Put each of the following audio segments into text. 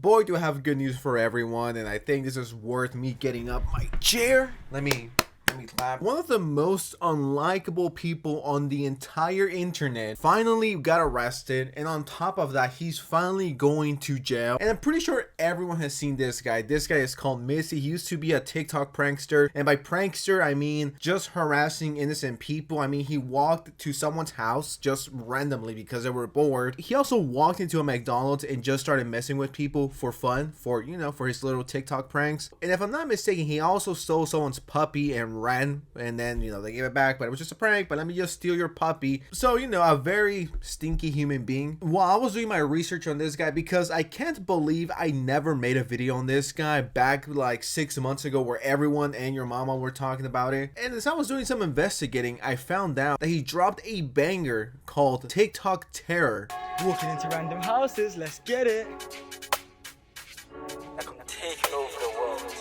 Boy, do I have good news for everyone, and I think this is worth me getting up my chair. Let me clap. One of the most unlikable people on the entire internet finally got arrested, and on top of that, he's finally going to jail. And I'm pretty sure everyone has seen this guy. This guy is called Missy. He used to be a TikTok prankster, and by prankster, I mean just harassing innocent people. I mean, he walked to someone's house just randomly because they were bored. He also walked into a McDonald's and just started messing with people for fun, for his little TikTok pranks. And if I'm not mistaken, he also stole someone's puppy and ran, and then they gave it back, but it was just a prank, but let me just steal your puppy. So a very stinky human being. While I was doing my research on this guy, because I can't believe I never made a video on this guy back like 6 months ago where everyone and your mama were talking about it. And as I was doing some investigating, I found out that he dropped a banger called TikTok Terror. Walking into random houses, let's get it. Like I'm taking over the world.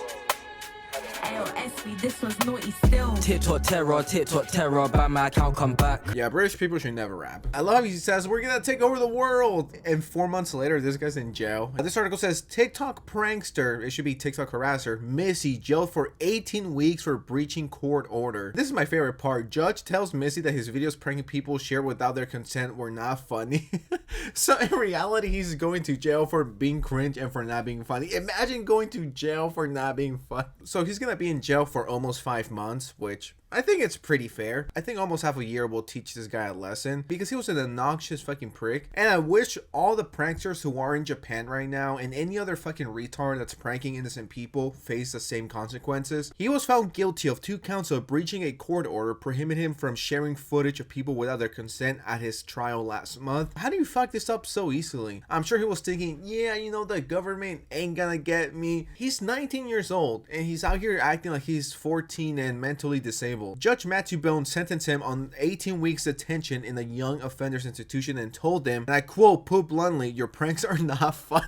Ayo, SB, this was naughty still. TikTok terror, buy my account, come back. Yeah, British people should never rap. I love how he says, we're gonna take over the world. And 4 months later, this guy's in jail. This article says, TikTok prankster, it should be TikTok harasser, Missy jailed for 18 weeks for breaching court order. This is my favorite part. Judge tells Missy that his videos pranking people shared without their consent were not funny. So in reality, he's going to jail for being cringe and for not being funny. Imagine going to jail for not being fun. So he's gonna be in jail for almost 5 months, which I think it's pretty fair. I think almost half a year will teach this guy a lesson because he was an obnoxious fucking prick. And I wish all the pranksters who are in Japan right now and any other fucking retard that's pranking innocent people face the same consequences. He was found guilty of 2 counts of breaching a court order prohibiting him from sharing footage of people without their consent at his trial last month. How do you fuck this up so easily? I'm sure he was thinking, yeah, the government ain't gonna get me. He's 19 years old and he's out here acting like he's 14 and mentally disabled. Judge Matthew Bone sentenced him on 18 weeks detention in a young offenders institution and told him, and I quote, put bluntly, your pranks are not fun.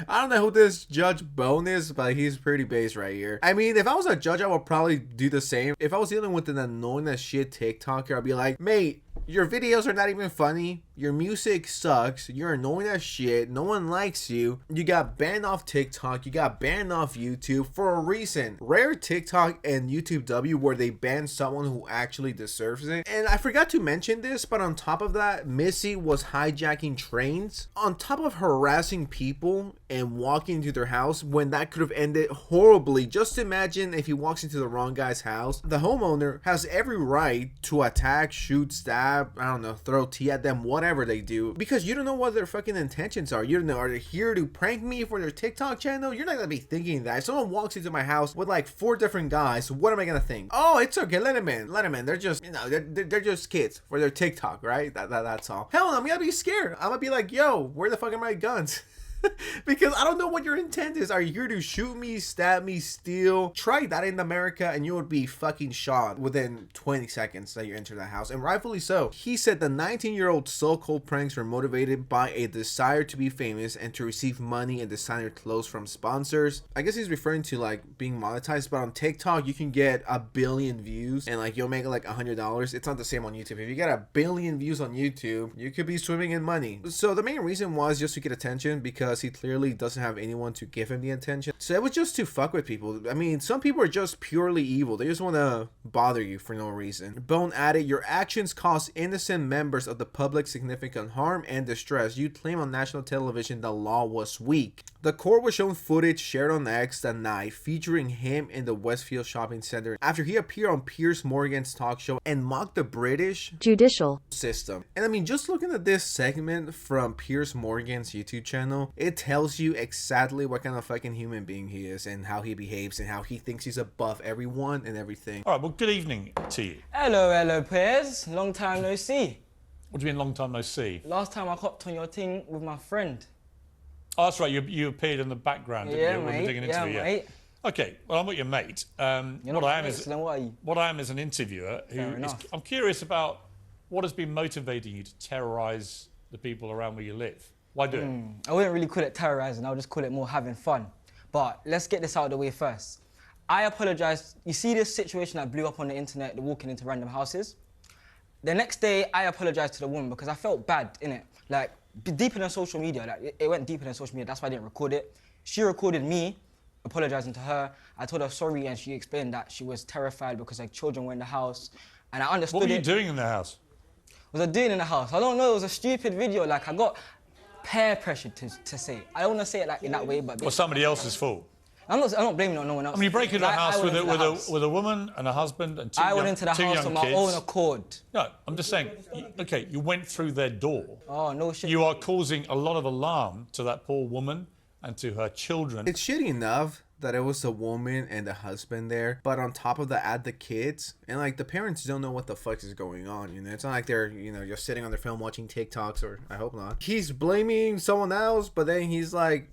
I don't know who this Judge Bone is, but he's pretty base right here. I mean, if I was a judge, I would probably do the same. If I was dealing with an annoying as shit TikToker, I'd be like, mate, your videos are not even funny. Your music sucks. You're annoying as shit. No one likes you. You got banned off TikTok. You got banned off YouTube for a reason. Rare TikTok and YouTube W where they ban someone who actually deserves it. And I forgot to mention this, but on top of that, Missy was hijacking trains. On top of harassing people and walking into their house when that could have ended horribly. Just imagine if he walks into the wrong guy's house. The homeowner has every right to attack, shoot, stab, I don't know, throw tea at them, whatever they do, because you don't know what their fucking intentions are. You don't know, are they here to prank me for their TikTok channel? You're not gonna be thinking that. If someone walks into my house with like 4 different guys, what am I gonna think? Oh, it's okay, let them in. They're just, they're just kids for their TikTok, right? That's all. Hell, I'm gonna be scared. I'm gonna be like, yo, where the fuck are my guns? Because I don't know what your intent is. Are you here to shoot me, stab me, steal? Try that in America and you would be fucking shot within 20 seconds that you enter the house, and rightfully so. He said the 19-year-old so-called pranks were motivated by a desire to be famous and to receive money and designer clothes from sponsors. I guess he's referring to like being monetized, but on TikTok you can get 1 billion views and like you'll make like $100. It's not the same on YouTube. If you get 1 billion views on YouTube, you could be swimming in money. So the main reason was just to get attention because he clearly doesn't have anyone to give him the attention. So it was just to fuck with people. I mean, some people are just purely evil. They just want to bother you for no reason. Bone added, your actions cause innocent members of the public significant harm and distress. You claim on national television the law was weak. The court was shown footage shared on X that night featuring him in the Westfield shopping center after he appeared on Piers Morgan's talk show and mocked the British judicial system. And I mean, just looking at this segment from Piers Morgan's YouTube channel, it tells you exactly what kind of fucking human being he is and how he behaves and how he thinks he's above everyone and everything. All right, well, good evening to you. Hello, Piers. Long time no see. What do you mean, long time no see? Last time I hopped on your thing with my friend. Oh, that's right, you appeared in the background, didn't you? When we were digging into it, mate. Okay, well, I'm not your mate. You're not my mate, so then what are you? What I am is an interviewer I'm curious about what has been motivating you to terrorise the people around where you live. Why do it? I wouldn't really call it terrorising, I would just call it more having fun. But let's get this out of the way first. I apologise. You see this situation that blew up on the internet, the walking into random houses? The next day, I apologised to the woman because I felt bad, innit? Like, deeper than social media. Like it went deeper than social media. That's why I didn't record it. She recorded me apologizing to her. I told her sorry, and she explained that she was terrified because her children were in the house, and I understood What were it. you doing in the house? What was I doing in the house? I don't know. It was a stupid video. Like I got peer pressured to say it. I don't want to say it like in that way, but Or somebody else's fault? I'm not blaming it on no one else. I mean, you break into a Like, I house went with into the house. a woman and a husband and two I young, went into the two house young on my kids. own accord. No, I'm just saying, okay, you went through their door. Oh, no shit. You are causing a lot of alarm to that poor woman and to her children. It's shitty enough that it was the woman and the husband there, but on top of that, add the kids, and like the parents don't know what the fuck is going on. You know, it's not like they're just sitting on their phone watching TikToks, or I hope not. He's blaming someone else, but then he's like,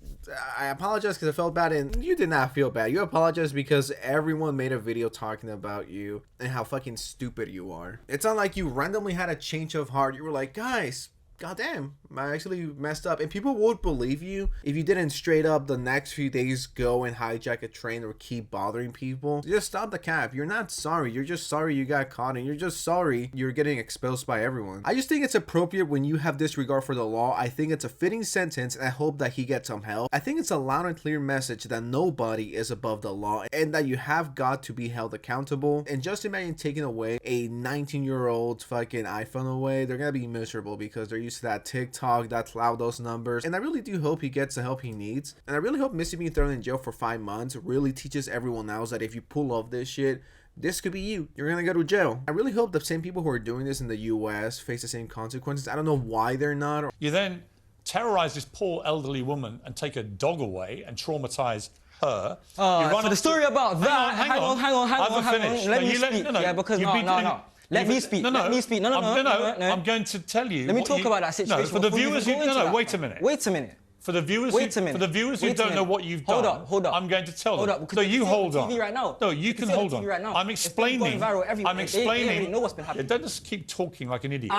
I apologize because I felt bad, and you did not feel bad. You apologize because everyone made a video talking about you and how fucking stupid you are. It's not like you randomly had a change of heart. You were like, guys, goddamn, I actually messed up. And people would believe you if you didn't straight up the next few days go and hijack a train or keep bothering people. Just stop the cap. You're not sorry. You're just sorry you got caught, and you're just sorry you're getting exposed by everyone. I just think it's appropriate when you have disregard for the law. I think it's a fitting sentence, and I hope that he gets some help. I think it's a loud and clear message that nobody is above the law and that you have got to be held accountable. And just imagine taking away a 19-year-old's fucking iPhone away. They're gonna be miserable because they're used to that TikTok, that cloud those numbers. And I really do hope he gets the help he needs. And I really hope Missy being thrown in jail for 5 months really teaches everyone else that if you pull off this shit, this could be you. You're gonna go to jail. I really hope the same people who are doing this in the US face the same consequences. I don't know why they're not. You then terrorize this poor elderly woman and take her dog away and traumatize her. So the story about that. Hang on. Let me speak. Yeah, because no. Let me speak. No. I'm going to tell you. Let me talk about that situation. No, for the viewers who wait a minute. Wait a minute. For the viewers who don't know what you've done, hold up. I'm going to tell them. Hold up. No, you hold on. TV right now. No, you can hold on. Right now. I'm explaining. It's been going viral everywhere. I'm explaining. They already know what's been happening. Don't just keep talking like an idiot.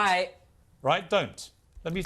Right? Don't. Let me.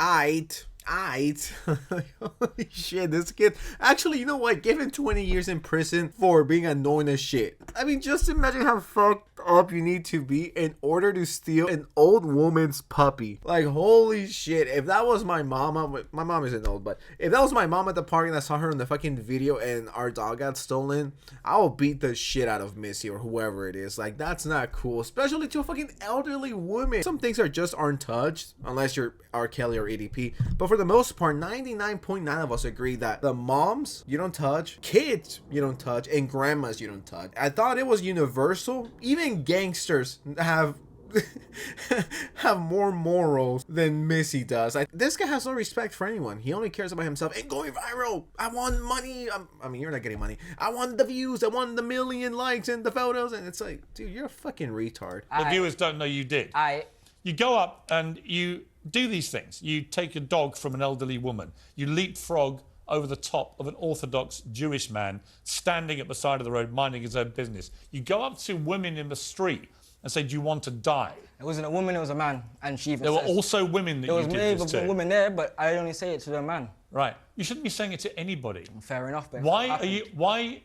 Holy shit, this kid. Actually, you know what? Give him 20 years in prison for being annoying as shit. I mean, just imagine how fucked up you need to be in order to steal an old woman's puppy. Like, holy shit. If that was my mom, my mom isn't old, but if that was my mom at the park and I saw her in the fucking video and our dog got stolen, I will beat the shit out of Missy or whoever it is. Like, that's not cool, especially to a fucking elderly woman. Some things aren't touched unless you're R. Kelly or EDP, but for the most part, 99.9% of us agree that the moms you don't touch, kids you don't touch, and grandmas you don't touch. I thought it was universal. Even gangsters have more morals than Missy does. This guy has no respect for anyone. He only cares about himself and going viral. I want money. I mean, you're not getting money. I want the views. I want the million likes and the photos. And it's like, dude, you're a fucking retard. The viewers don't know you did. You go up and you do these things. You take a dog from an elderly woman. You leapfrog over the top of an Orthodox Jewish man standing at the side of the road minding his own business. You go up to women in the street and say, do you want to die? It wasn't a woman, it was a man. And she even There were also women that you did this to. There was maybe a woman there, but I only say it to the man. Right. You shouldn't be saying it to anybody. Fair enough. But why,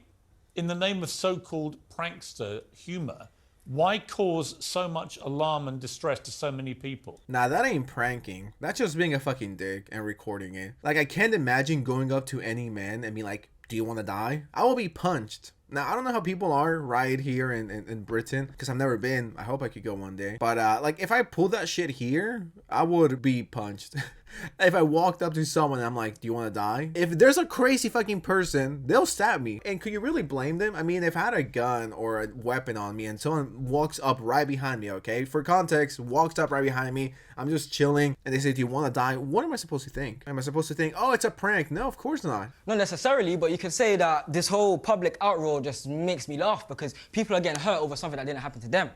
in the name of so-called prankster humour, why cause so much alarm and distress to so many people? Nah, that ain't pranking. That's just being a fucking dick and recording it. Like, I can't imagine going up to any man and being like, do you want to die? I will be punched. Now, I don't know how people are right here in Britain, because I've never been. I hope I could go one day. But, like, if I pulled that shit here, I would be punched. If I walked up to someone and I'm like, do you want to die? If there's a crazy fucking person, they'll stab me. And could you really blame them? I mean, if I had a gun or a weapon on me and someone walks up right behind me, okay? For context, walks up right behind me, I'm just chilling, and they say, do you want to die? What am I supposed to think? Am I supposed to think, oh, it's a prank? No, of course not. Not necessarily, but you could say that this whole public outroar just makes me laugh because people are getting hurt over something that didn't happen to them.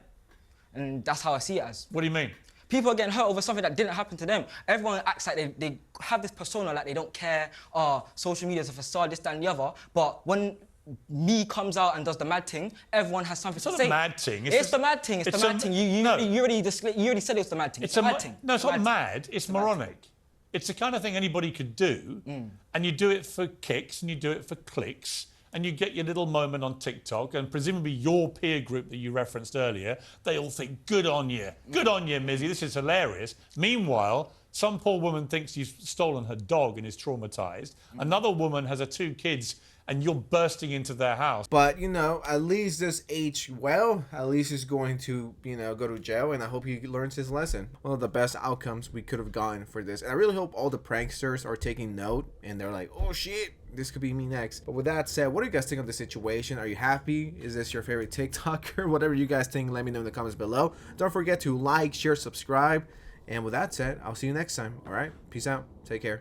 And that's how I see it as. What do you mean? People are getting hurt over something that didn't happen to them. Everyone acts like they have this persona, like they don't care. Social media is a facade, this, that, and the other. But when me comes out and does the mad thing, everyone has something to say. It's not a mad thing. It's the mad thing. It's the mad thing. You already said it was the mad thing. It's the mad thing. No, it's not mad. It's moronic. It's the kind of thing anybody could do, and you do it for kicks and you do it for clicks. And you get your little moment on TikTok, and presumably your peer group that you referenced earlier, they all think, good on you, Mizzy, this is hilarious. Meanwhile, Some poor woman thinks you've stolen her dog and is traumatized. Another woman has her 2 kids and you're bursting into their house. But, you know, at least this aged well. At least he's going to, you know, go to jail, and I hope he learns his lesson. One of the best outcomes we could have gotten for this. And I really hope all the pranksters are taking note, and they're like, oh shit, this could be me next. But with that said, what do you guys think of the situation? Are you happy? Is this your favorite TikToker? Whatever you guys think, let me know in the comments below. Don't forget to like, share, subscribe. And with that said, I'll see you next time. All right? Peace out. Take care.